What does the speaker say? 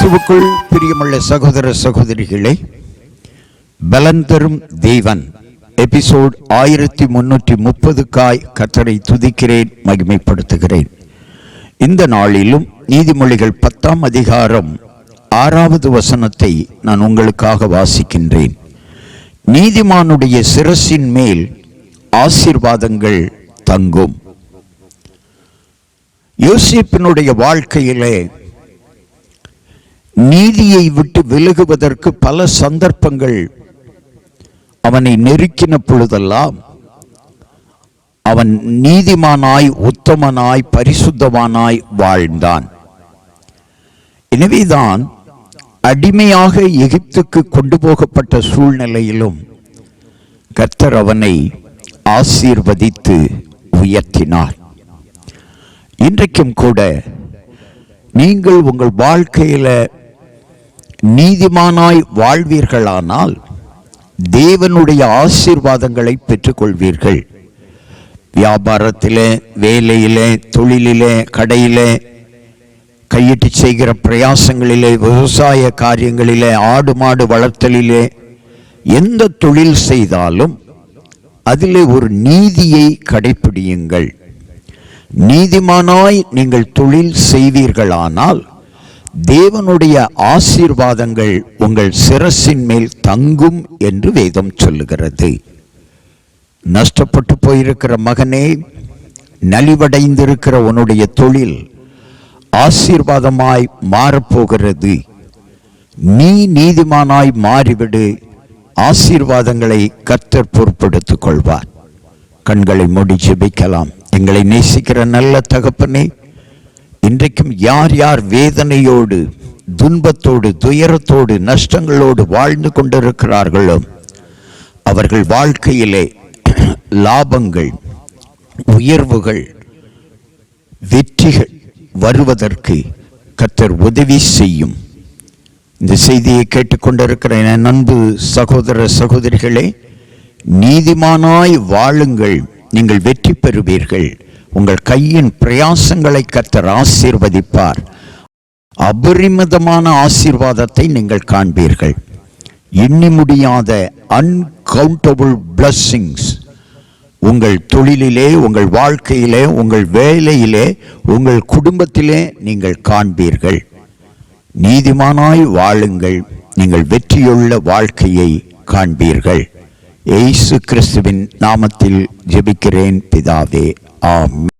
கிறிஸ்துவுக்குள் பிரியமுள்ள சகோதர சகோதரிகளே, பலன் தரும் தேவன் எபிசோட் 1330 கர்த்தரை துதிக்கிறேன், மகிமைப்படுத்துகிறேன். இந்த நாளிலும் நீதிமொழிகள் 10ஆம் அதிகாரம் 6வது வசனத்தை நான் உங்களுக்காக வாசிக்கின்றேன். நீதிமானுடைய சிரசின் மேல் ஆசீர்வாதங்கள் தங்கும். யோசேப்பினுடைய வாழ்க்கையிலே நீதியை விட்டு விலகுவதற்கு பல சந்தர்ப்பங்கள் அவனை நெருக்கின பொழுதெல்லாம் அவன் நீதிமானாய், உத்தமனாய், பரிசுத்தவானாய் வாழ்ந்தான். எனவேதான் அடிமையாக எகிப்துக்கு கொண்டு போகப்பட்ட சூழ்நிலையிலும் கர்த்தர் அவனை ஆசீர்வதித்து உயர்த்தினார். இன்றைக்கும் கூட நீங்கள் உங்கள் வாழ்க்கையில நீதிமானாய் வாழ்வீர்களானால் தேவனுடைய ஆசீர்வாதங்களை பெற்றுக்கொள்வீர்கள். வியாபாரத்திலே, வேலையிலே, தொழிலிலே, கடையிலே, கையிட்டு செய்கிற பிரயாசங்களிலே, விவசாய காரியங்களிலே, ஆடு மாடு வளர்த்தலிலே, எந்த தொழில் செய்தாலும் அதிலே ஒரு நீதியை கடைப்பிடியுங்கள். நீதிமானாய் நீங்கள் தொழில் செய்வீர்களானால் தேவனுடைய ஆசீர்வாதங்கள் உங்கள் சிரசின் மேல் தங்கும் என்று வேதம் சொல்லுகிறது. நஷ்டப்பட்டு போயிருக்கிற மகனே, நலிவடைந்திருக்கிற உன்னுடைய தொழில் ஆசீர்வாதமாய் மாறப்போகிறது. நீ நீதிமானாய் மாறிவிடு. ஆசீர்வாதங்களை கர்த்தர் பொறுப்படுத்திக் கொள்வார். கண்களை மூடி ஜெபிக்கலாம். எங்களை நேசிக்கிற நல்ல தகப்பனே, இன்றைக்கும் யார் யார் வேதனையோடு, துன்பத்தோடு, துயரத்தோடு, நஷ்டங்களோடு வாழ்ந்து கொண்டிருக்கிறார்களோ அவர்கள் வாழ்க்கையிலே லாபங்கள், உயர்வுகள், வெற்றிகள் வருவதற்கு கர்த்தர் உதவி செய்யும். இந்த செய்தியை கேட்டுக்கொண்டிருக்கிற என் அன்பு சகோதர சகோதரிகளே, நீதிமானாய் வாழுங்கள், நீங்கள் வெற்றி பெறுவீர்கள். உங்கள் கையின் பிரயாசங்களை கர்த்தர் ஆசீர்வதிப்பார். அபரிமிதமான ஆசீர்வாதத்தை நீங்கள் காண்பீர்கள். எண்ணி முடியாத அன்கவுண்டபிள் பிளஸ்ஸிங்ஸ் உங்கள் தொழிலிலே, உங்கள் வாழ்க்கையிலே, உங்கள் வேலையிலே, உங்கள் குடும்பத்திலே நீங்கள் காண்பீர்கள். நீதிமானாய் வாழுங்கள், நீங்கள் வெற்றியுள்ள வாழ்க்கையை காண்பீர்கள். இயேசு கிறிஸ்துவின் நாமத்தில் ஜெபிக்கிறேன் பிதாவே, ஆமென்.